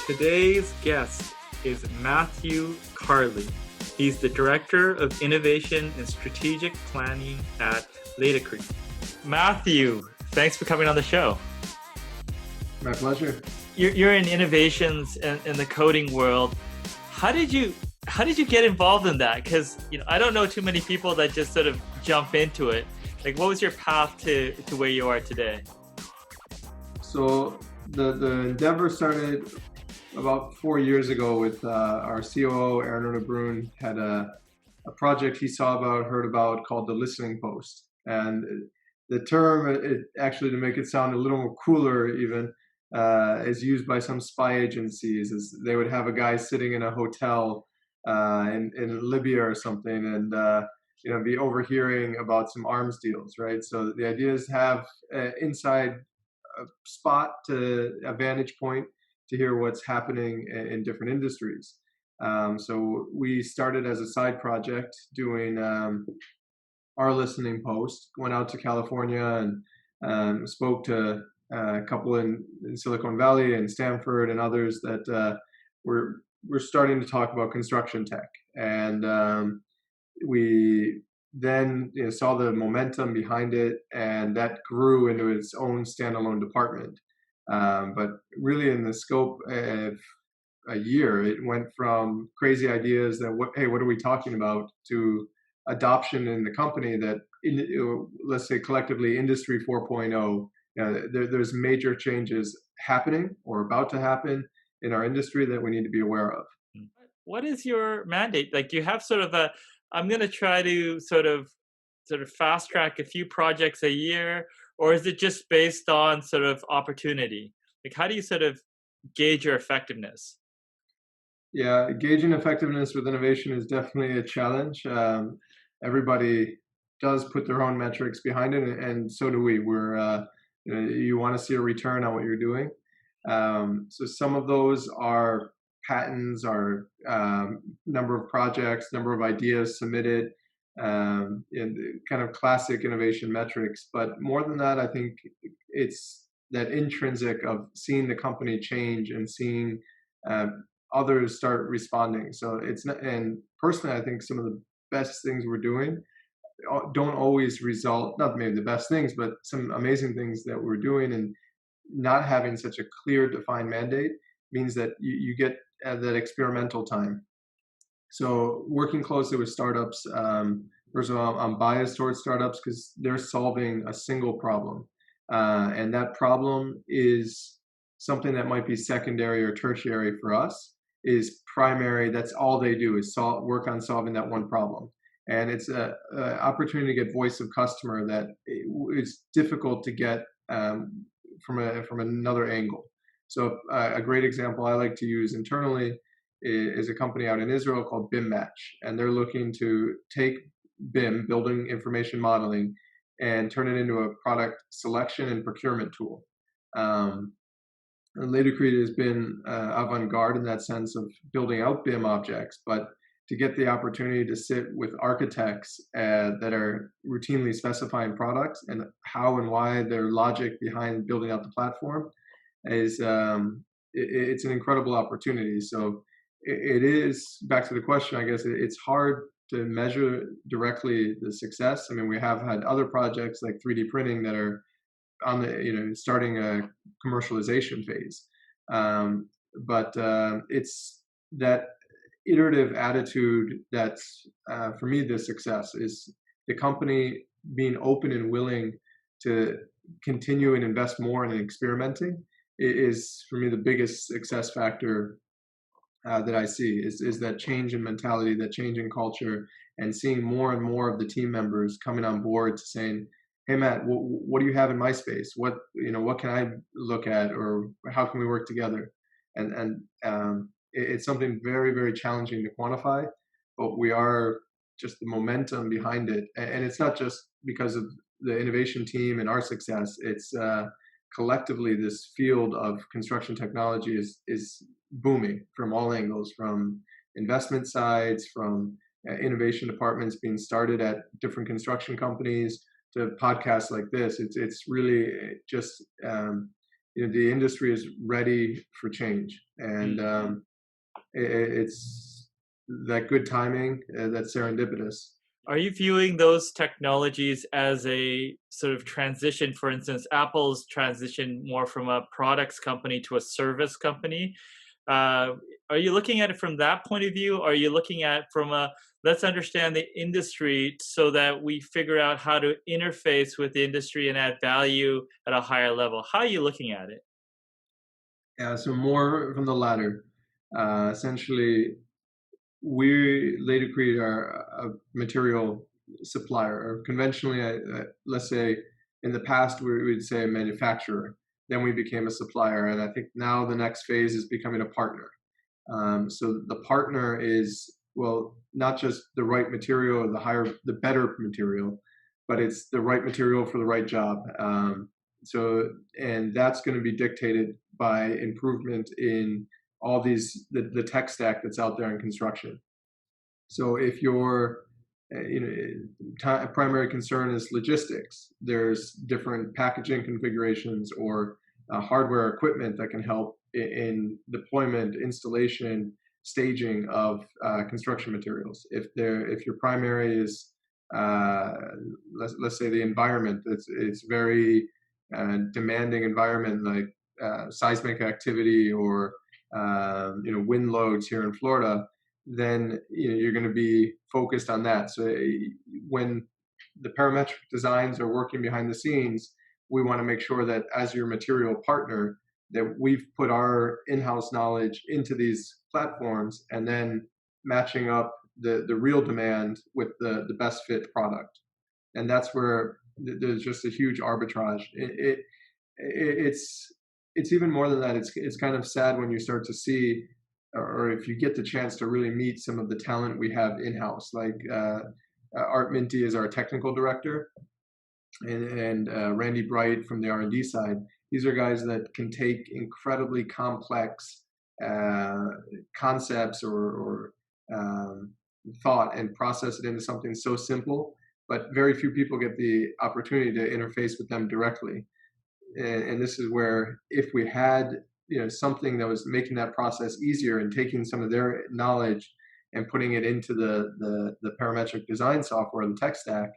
Today's guest is Matthew Carli. He's the Director of Innovation and Strategic Planning at LATICRETE. Matthew, thanks for coming on the show. My pleasure. You're in innovations in the coding world. How did you get involved in that? Because I don't know too many people that just sort of jump into it. Like, what was your path to where you are today? So the endeavor started about 4 years ago with our COO, Aaron Brun, had a project he heard about called the listening post. And the term, actually, to make it sound a little more cooler even, is used by some spy agencies. Is they would have a guy sitting in a hotel in Libya or something and be overhearing about some arms deals, right? So the idea is to have inside a spot, to a vantage point, to hear what's happening in different industries. So we started as a side project doing our listening post, went out to California and spoke to a couple in Silicon Valley and Stanford and others that were starting to talk about construction tech. And we then saw the momentum behind it, and that grew into its own standalone department. But really, in the scope of a year, it went from crazy ideas that, what are we talking about, to adoption in the company that, let's say collectively, Industry 4.0, there's major changes happening or about to happen in our industry that we need to be aware of. What is your mandate? Like, do you have sort of I'm going to try to sort of fast track a few projects a year, or is it just based on sort of opportunity? Like, how do you sort of gauge your effectiveness? Yeah, gauging effectiveness with innovation is definitely a challenge. Everybody does put their own metrics behind it, and so do we. You want to see a return on what you're doing. So some of those are patents, are number of projects, number of ideas submitted, and kind of classic innovation metrics. But more than that, I think it's that intrinsic of seeing the company change and seeing others start responding. So it's not, and personally, I think some of the best things we're doing don't always result, not maybe the best things, but some amazing things that we're doing. And not having such a clear defined mandate means that you get that experimental time. So working closely with startups, first of all, I'm biased towards startups because they're solving a single problem. And that problem is something that might be secondary or tertiary for us, is primary. That's all they do, is work on solving that one problem. And it's an opportunity to get voice of customer that is difficult to get from another angle. So a great example I like to use internally is a company out in Israel called BIM Match, and they're looking to take BIM, building information modeling, and turn it into a product selection and procurement tool. LATICRETE has been avant-garde in that sense of building out BIM objects, but to get the opportunity to sit with architects that are routinely specifying products and how and why their logic behind building out the platform is it's an incredible opportunity. So it is, back to the question, I guess it's hard to measure directly the success. I mean, we have had other projects like 3D printing that are on the starting a commercialization phase, but it's that iterative attitude that's for me the success is the company being open and willing to continue and invest more in experimenting is for me the biggest success factor that I see is that change in mentality, that change in culture, and seeing more and more of the team members coming on board to saying, hey Matt, what do you have in my space? What can I look at, or how can we work together? And it's something very, very challenging to quantify, but we are just the momentum behind it. And it's not just because of the innovation team and our success. It's collectively this field of construction technology is booming from all angles, from investment sides, from innovation departments being started at different construction companies, to podcasts like this. It's really just the industry is ready for change, and it's that good timing, that's serendipitous. Are you viewing those technologies as a sort of transition? For instance, Apple's transition more from a products company to a service company. Uh, are you looking at it from that point of view? Or are you looking at from a let's understand the industry so that we figure out how to interface with the industry and add value at a higher level? How are you looking at it? Yeah, so more from the latter. Essentially, we LATICRETE are a material supplier, or conventionally, let's say in the past we'd say a manufacturer. Then we became a supplier, and I think now the next phase is becoming a partner. So the partner is, well, not just the right material or the better material, but it's the right material for the right job. And that's going to be dictated by improvement in all the tech stack that's out there in construction. So if your primary concern is logistics, there's different packaging configurations or hardware equipment that can help in deployment, installation, staging of construction materials. If your primary is let's say the environment, it's very demanding environment, like seismic activity or wind loads here in Florida, then you're going to be focused on that. So when the parametric designs are working behind the scenes, we want to make sure that as your material partner, that we've put our in-house knowledge into these platforms and then matching up the real demand with the best fit product. And that's where there's just a huge arbitrage. It's even more than that. It's kind of sad when you start to see, or if you get the chance to really meet some of the talent we have in-house. Like Art Minty is our technical director, and Randy Bright from the R&D side. These are guys that can take incredibly complex concepts or thought and process it into something so simple, but very few people get the opportunity to interface with them directly. And this is where, if we had something that was making that process easier and taking some of their knowledge and putting it into the parametric design software, the tech stack,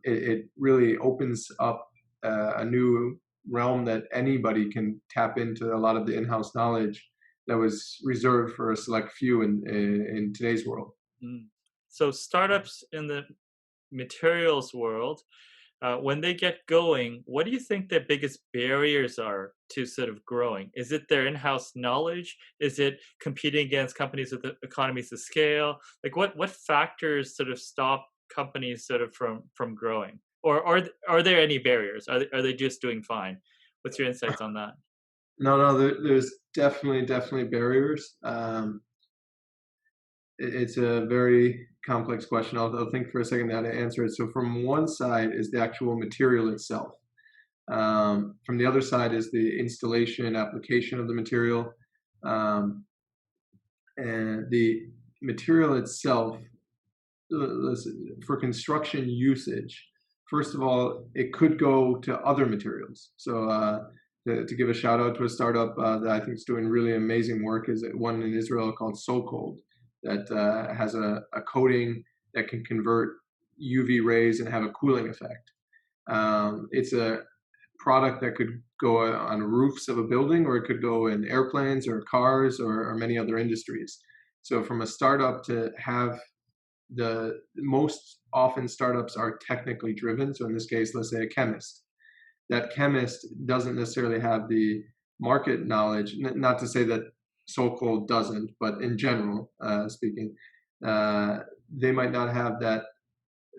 it really opens up a new realm that anybody can tap into a lot of the in-house knowledge that was reserved for a select few in today's world. So startups in the materials world, when they get going, what do you think their biggest barriers are to sort of growing? Is it their in-house knowledge? Is it competing against companies with economies of scale? Like what factors sort of stop companies sort of from growing? Or are there any barriers? Are they just doing fine? What's your insights on that? No, there's definitely barriers. It's a very complex question. I'll think for a second how to answer it. So from one side is the actual material itself. From the other side is the installation and application of the material. And the material itself, for construction usage, first of all, it could go to other materials. So to give a shout out to a startup that I think is doing really amazing work, is one in Israel called SoCold, that has a coating that can convert UV rays and have a cooling effect. It's a product that could go on roofs of a building, or it could go in airplanes or cars or many other industries. So from a startup to have the most often startups are technically driven. So in this case, let's say a chemist. That chemist doesn't necessarily have the market knowledge, not to say that SoCold doesn't, but in general speaking, they might not have that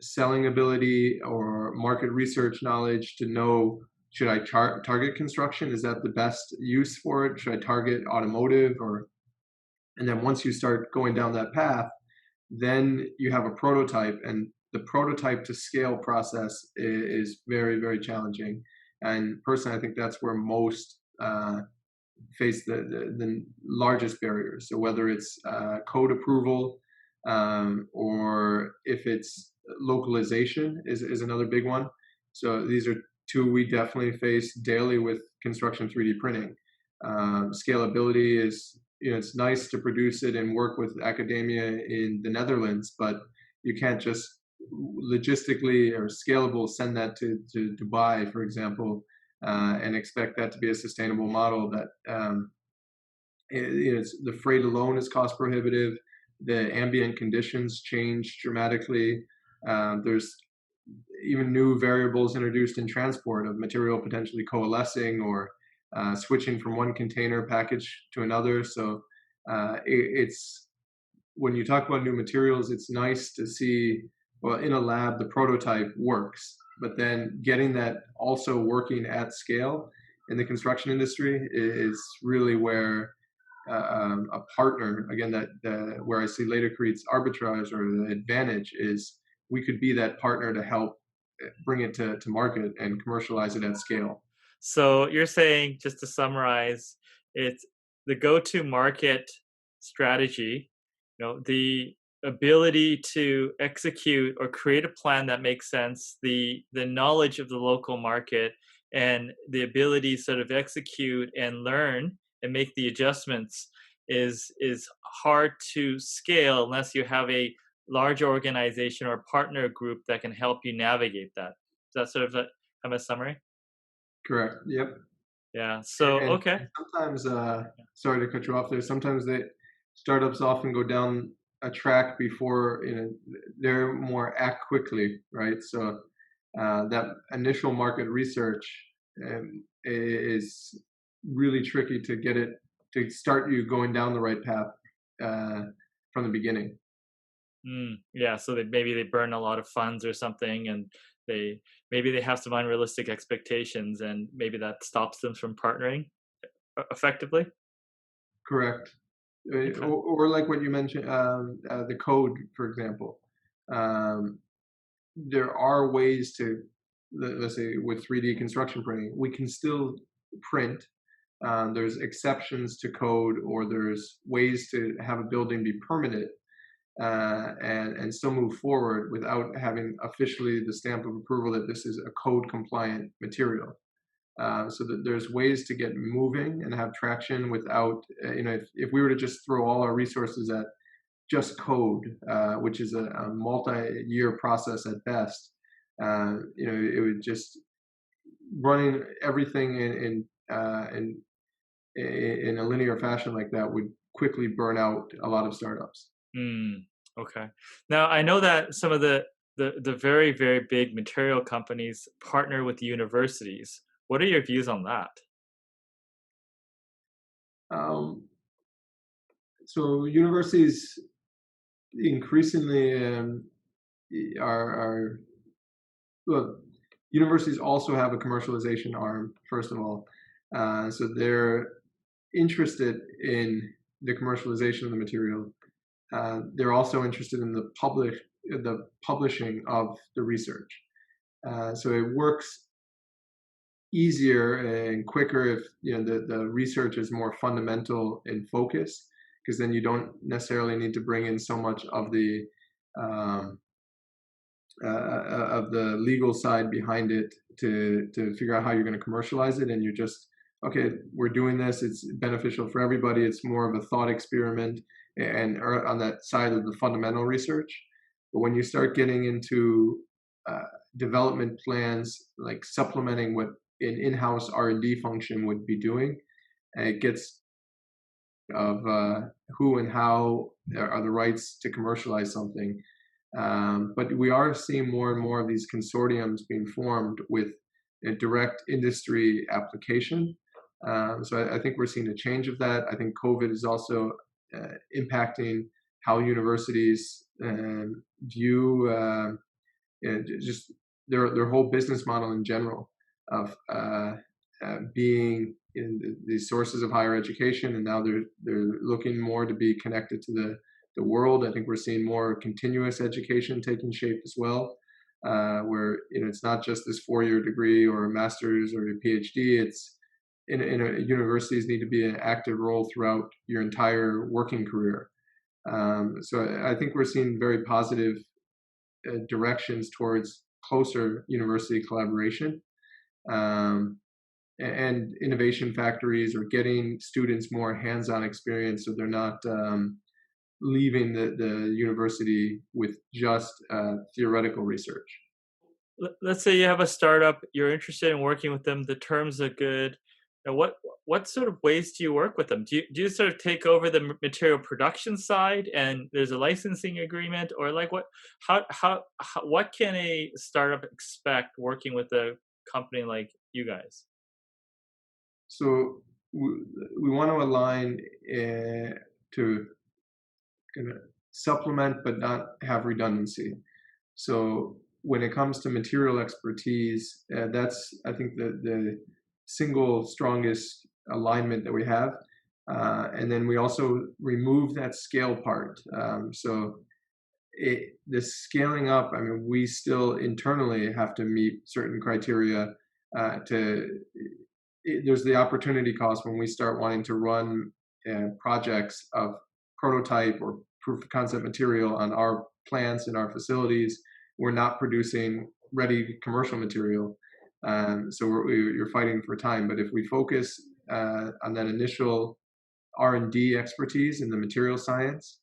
selling ability or market research knowledge to know, should I target construction? Is that the best use for it? Should I target automotive? And then once you start going down that path, then you have a prototype, and the prototype to scale process is very, very challenging. And personally, I think that's where most face the largest barriers. So whether it's code approval, or if it's localization is another big one. So these are two we definitely face daily with construction 3D printing. Scalability is, it's nice to produce it and work with academia in the Netherlands, but you can't just logistically or scalable send that to Dubai, for example, and expect that to be a sustainable model. That the freight alone is cost prohibitive. The ambient conditions change dramatically. There's even new variables introduced in transport of material potentially coalescing or switching from one container package to another. So it's when you talk about new materials, it's nice to see, well, in a lab, the prototype works, but then getting that also working at scale in the construction industry is really where a partner, again, where I see LATICRETE's arbitrage or the advantage is we could be that partner to help bring it to market and commercialize it at scale. So you're saying, just to summarize, it's the go-to market strategy, the ability to execute or create a plan that makes sense, the knowledge of the local market, and the ability to sort of execute and learn and make the adjustments is hard to scale unless you have a large organization or partner group that can help you navigate that. Is that sort of a summary? Correct. Yep. Yeah. So okay. And sometimes, sorry to cut you off there. Sometimes startups often go down a track before, they're more act quickly, right? So that initial market research is really tricky to get it to start you going down the right path from the beginning. Yeah. So maybe they burn a lot of funds or something, and maybe they have some unrealistic expectations, and maybe that stops them from partnering effectively. Correct. Okay. Or like what you mentioned, the code, for example. Um, there are ways to, let's say, with 3D construction printing, we can still print. There's exceptions to code, or there's ways to have a building be permanent and still move forward without having officially the stamp of approval that this is a code compliant material. So that there's ways to get moving and have traction without, if we were to just throw all our resources at just code, which is a multi-year process at best, it would just running everything in a linear fashion like that would quickly burn out a lot of startups. Okay. Now I know that some of the very, very big material companies partner with universities. What are your views on that? Um, so universities increasingly are well, universities also have a commercialization arm, first of all. So they're interested in the commercialization of the material. They're also interested in the publishing of the research. So it works easier and quicker if the research is more fundamental in focus, because then you don't necessarily need to bring in so much um, of the legal side behind it to figure out how you're going to commercialize it, and you're just, okay, we're doing this, it's beneficial for everybody, it's more of a thought experiment and on that side of the fundamental research. But when you start getting into development plans, like supplementing what an in-house R&D function would be doing, and it gets of who and how are the rights to commercialize something. But we are seeing more and more of these consortiums being formed with a direct industry application. So I think we're seeing a change of that. I think COVID is also impacting how universities view just their whole business model in general of being in the sources of higher education, and now they're looking more to be connected to the world. I think we're seeing more continuous education taking shape as well, where it's not just this 4-year degree or a master's or a PhD. It's universities need to be an active role throughout your entire working career. So I think we're seeing very positive directions towards closer university collaboration. and innovation factories, or getting students more hands-on experience so they're not leaving the university with just theoretical research. Let's say you have a startup, you're interested in working with them, the terms are good. And what sort of ways do you work with them? Do you sort of take over the material production side and there's a licensing agreement, or like how what can a startup expect working with a company like you guys? So we, we want to align to kind of supplement but not have redundancy. So when it comes to material expertise, that's, I think, the single strongest alignment that we have. And then we also remove that scale part. The scaling up, I mean, we still internally have to meet certain criteria there's the opportunity cost when we start wanting to run projects of prototype or proof of concept material on our plants and our facilities. We're not producing ready commercial material. So you're fighting for time. But if we focus on that initial R&D expertise in the material science,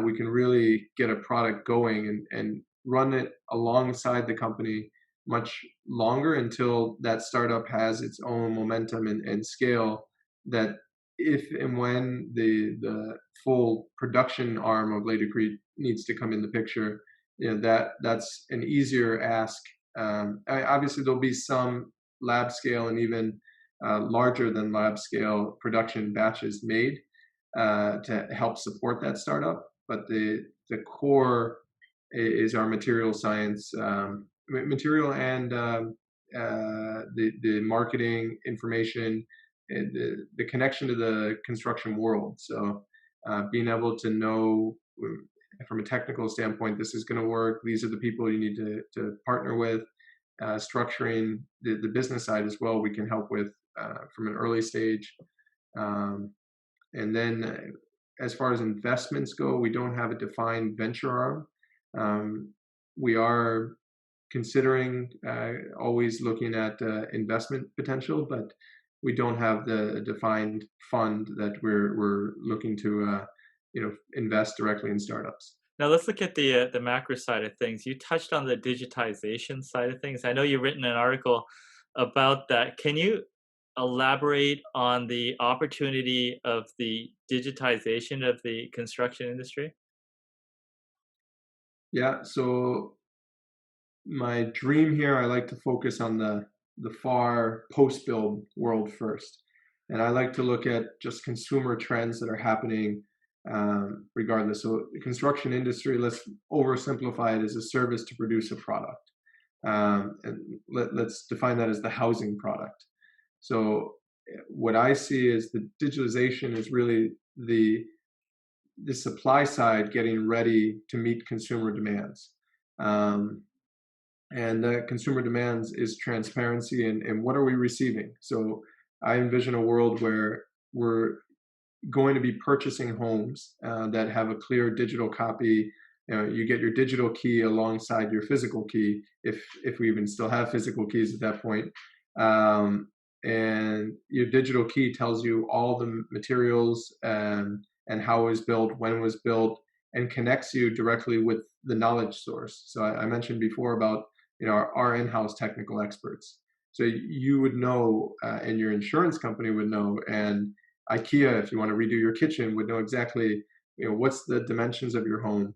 we can really get a product going and run it alongside the company much longer until that startup has its own momentum and scale, that if and when the full production arm of LATICRETE needs to come in the picture, that's an easier ask. Obviously, there'll be some lab scale and even larger than lab scale production batches made to help support that startup. But the core is our material science, material and the marketing information, and the connection to the construction world. So being able to know from a technical standpoint, this is going to work. These are the people you need to partner with. Structuring the business side as well, we can help with from an early stage. And then as far as investments go, we don't have a defined venture arm. We are considering always looking at investment potential, but we don't have the defined fund that we're looking to invest directly in startups. Now let's look at the macro side of things. You touched on the digitization side of things. I know you've written an article about that. Can you elaborate on the opportunity of the digitization of the construction industry? Yeah, so my dream here, I like to focus on the far post-build world first. And I like to look at just consumer trends that are happening regardless. So the construction industry, let's oversimplify it as a service to produce a product. And let's define that as the housing product. So what I see is the digitalization is really the supply side getting ready to meet consumer demands. And that consumer demands is transparency and what are we receiving. So I envision a world where we're going to be purchasing homes that have a clear digital copy. You get your digital key alongside your physical key, if we even still have physical keys at that point. And your digital key tells you all the materials and how it was built, when it was built, and connects you directly with the knowledge source. So I mentioned before about our in-house technical experts. So you would know, and your insurance company would know, and IKEA, if you want to redo your kitchen, would know exactly what's the dimensions of your home,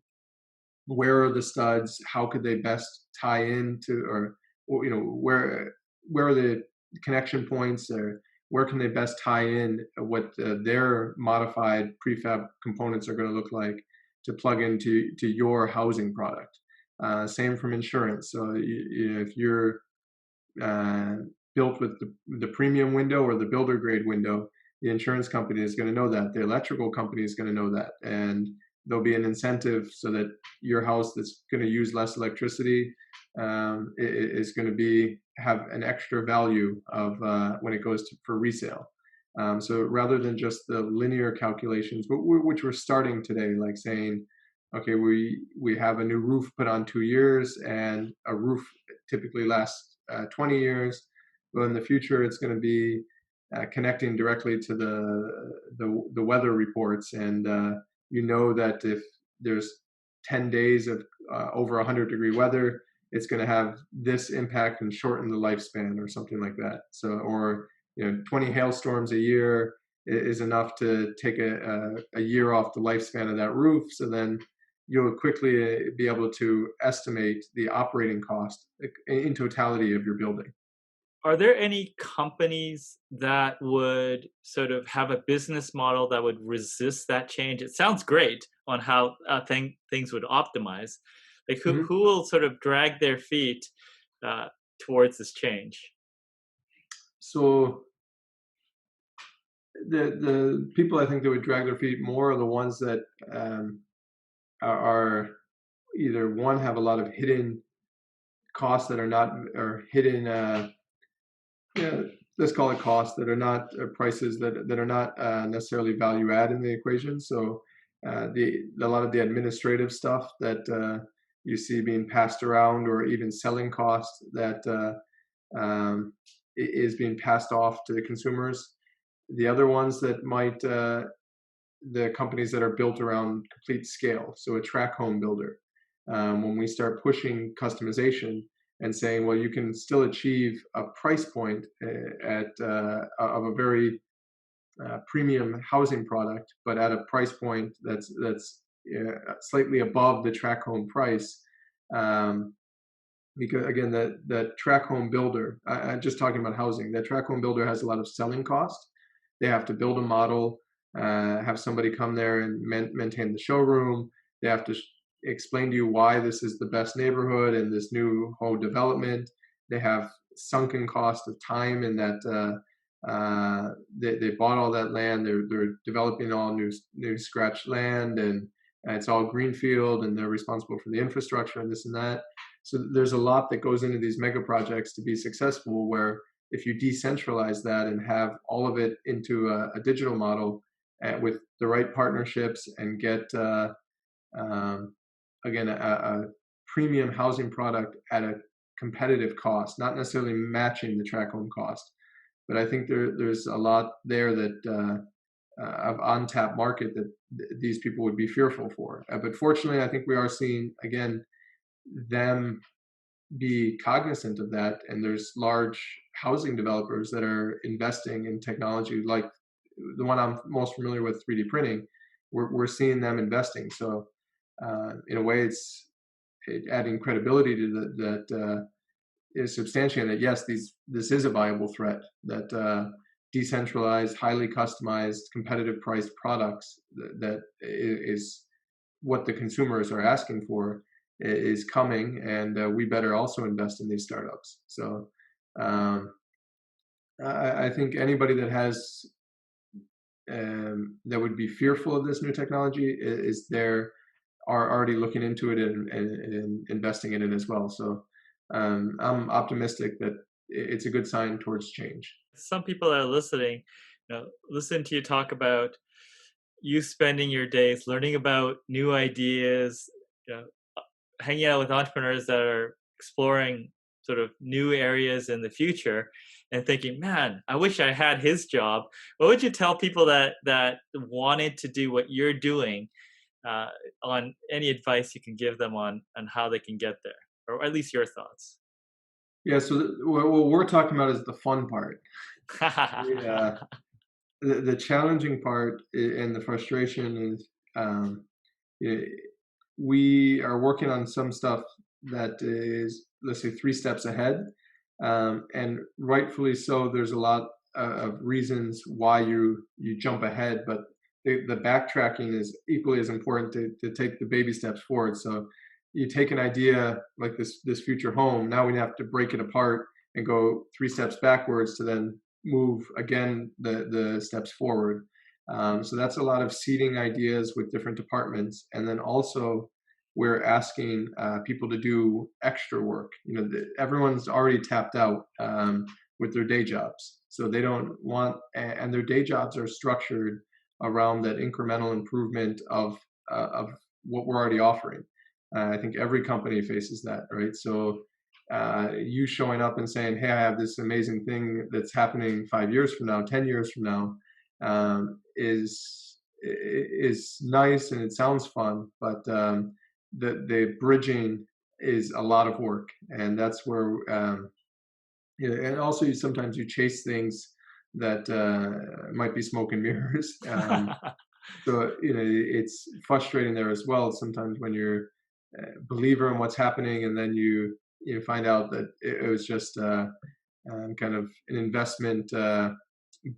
where are the studs, how could they best tie into, or where are the connection points, or where can they best tie in what their modified prefab components are going to look like to plug into your housing product. Same from insurance. So if you're built with the premium window or the builder grade window, the insurance company is going to know that. The electrical company is going to know that. And there'll be an incentive so that your house that's going to use less electricity is going to have an extra value of when it goes for resale. So rather than just the linear calculations, which we're starting today, like saying, okay, we have a new roof put on 2 years, and a roof typically lasts 20 years. Well, in the future, it's going to be connecting directly to the weather reports, and you know that if there's 10 days of over 100-degree weather, it's going to have this impact and shorten the lifespan or something like that. So, or 20 hailstorms a year is enough to take a year off the lifespan of that roof. So then you'll quickly be able to estimate the operating cost in totality of your building. Are there any companies that would sort of have a business model that would resist that change? It sounds great on how things would optimize. Like Mhm. who will sort of drag their feet uh, towards this change? So the people I think that would drag their feet more are the ones that are either one have a lot of hidden costs that are not, or hidden yeah, let's call it costs that are not prices that are not necessarily value add in the equation. So the a lot of the administrative stuff that you see being passed around, or even selling costs that is being passed off to the consumers. The other ones that might the companies that are built around complete scale. So a track home builder. When we start pushing customization and saying, well, you can still achieve a price point of a very premium housing product, but at a price point that's slightly above the track home price. Because again, that track home builder, I'm just talking about housing. That track home builder has a lot of selling cost. They have to build a model, have somebody come there and maintain the showroom. They have to explain to you why this is the best neighborhood and this new home development. They have sunken cost of time in that they bought all that land. They're developing all new scratch land, and it's all greenfield, and they're responsible for the infrastructure and this and that. So there's a lot that goes into these mega projects to be successful, where if you decentralize that and have all of it into a digital model with the right partnerships, and get um, again a premium housing product at a competitive cost, not necessarily matching the track home cost. But I think there's a lot there that of untapped market that these people would be fearful for. But fortunately, I think we are seeing again them be cognizant of that, and there's large housing developers that are investing in technology like the one I'm most familiar with, 3D printing. We're seeing them investing. So in a way, it's adding credibility to that is substantiating that yes, this is a viable threat, that decentralized, highly customized, competitive priced products that is what the consumers are asking for is coming, and we better also invest in these startups. So um, I think anybody that has that would be fearful of this new technology is there are already looking into it and investing in it as well. So I'm optimistic that it's a good sign towards change. Some people that are listening, listen to you talk about you spending your days learning about new ideas, you know, hanging out with entrepreneurs that are exploring sort of new areas in the future, and thinking, man, I wish I had his job. What would you tell people that wanted to do what you're doing, uh, on any advice you can give them on how they can get there, or at least your thoughts? Yeah. So what we're talking about is the fun part. Yeah. The challenging part and the frustration is um, eh, we are working on some stuff that is, let's say, 3 steps ahead, and rightfully so. There's a lot of reasons why you jump ahead, but the backtracking is equally as important to take the baby steps forward. So you take an idea like this future home. Now we have to break it apart and go 3 steps backwards to then move again the steps forward. So that's a lot of seeding ideas with different departments, and then also we're asking people to do extra work. Everyone's already tapped out with their day jobs, so they don't want, and their day jobs are structured around that incremental improvement of what we're already offering. I think every company faces that, right? So you showing up and saying, hey, I have this amazing thing that's happening 5 years from now, 10 years from now, is nice and it sounds fun, but the bridging is a lot of work, and that's where and also sometimes you chase things that might be smoke and mirrors. So it's frustrating there as well sometimes when you're a believer in what's happening, and then you find out that it was just kind of an investment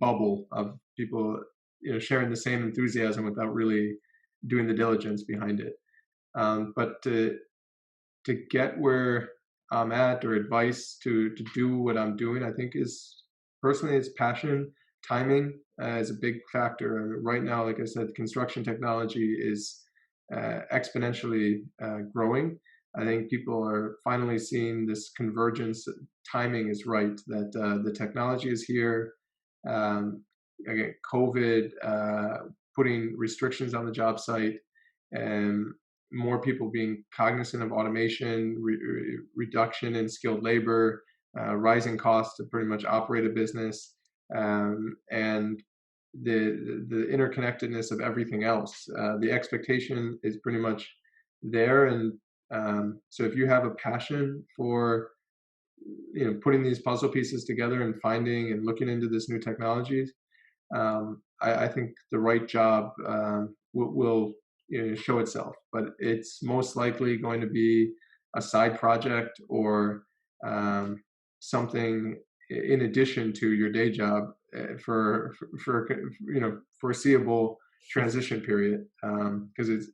bubble of people sharing the same enthusiasm without really doing the diligence behind it. But to get where I'm at, or advice to do what I'm doing, I think is personally is passion. Timing is a big factor. I mean, right now, like I said, construction technology is exponentially growing. I think people are finally seeing this convergence. Timing is right, that the technology is here. Again, COVID putting restrictions on the job site, and more people being cognizant of automation, reduction in skilled labor, rising costs to pretty much operate a business, and the interconnectedness of everything else. The expectation is pretty much there, and so if you have a passion for putting these puzzle pieces together and finding and looking into this new technologies, I think the right job will show itself, but it's most likely going to be a side project, or something in addition to your day job for foreseeable transition period, because it's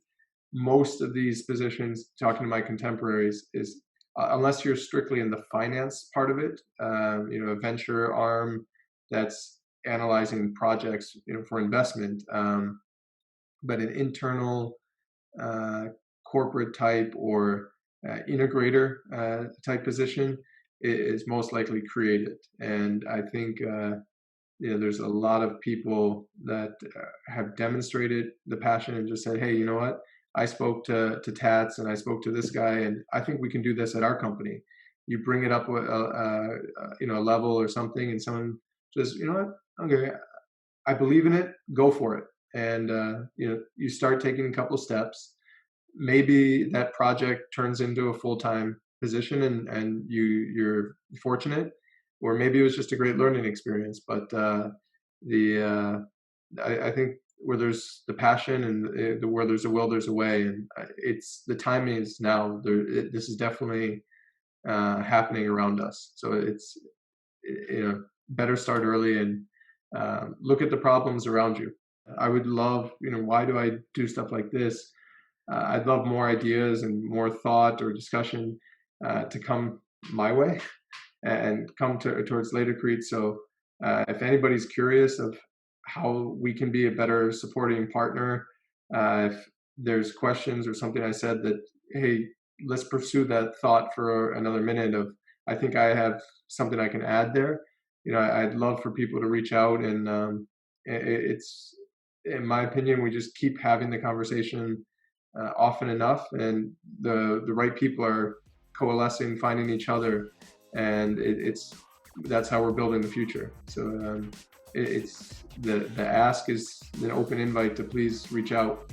most of these positions, talking to my contemporaries, is unless you're strictly in the finance part of it, a venture arm that's analyzing projects for investment, but an internal corporate type or integrator type position is most likely created. And I think there's a lot of people that have demonstrated the passion and just said, hey, you know what? I spoke to Tats, and I spoke to this guy, and I think we can do this at our company. You bring it up with a level or something, and someone says, you know what? Okay, I believe in it. Go for it. And you start taking a couple steps. Maybe that project turns into a full-time position, and you're fortunate, or maybe it was just a great learning experience. But I think where there's the passion and where there's a will, there's a way, and it's the timing is now. This is definitely happening around us. So it's better start early and look at the problems around you. I would love, why do I do stuff like this? I'd love more ideas and more thought or discussion to come my way and come towards LATICRETE. So if anybody's curious of how we can be a better supporting partner, if there's questions or something I said that, hey, let's pursue that thought for another minute of, I think I have something I can add there. I'd love for people to reach out, and it's, in my opinion, we just keep having the conversation often enough, and the right people are coalescing, finding each other, and that's how we're building the future. So it's the ask is an open invite to please reach out.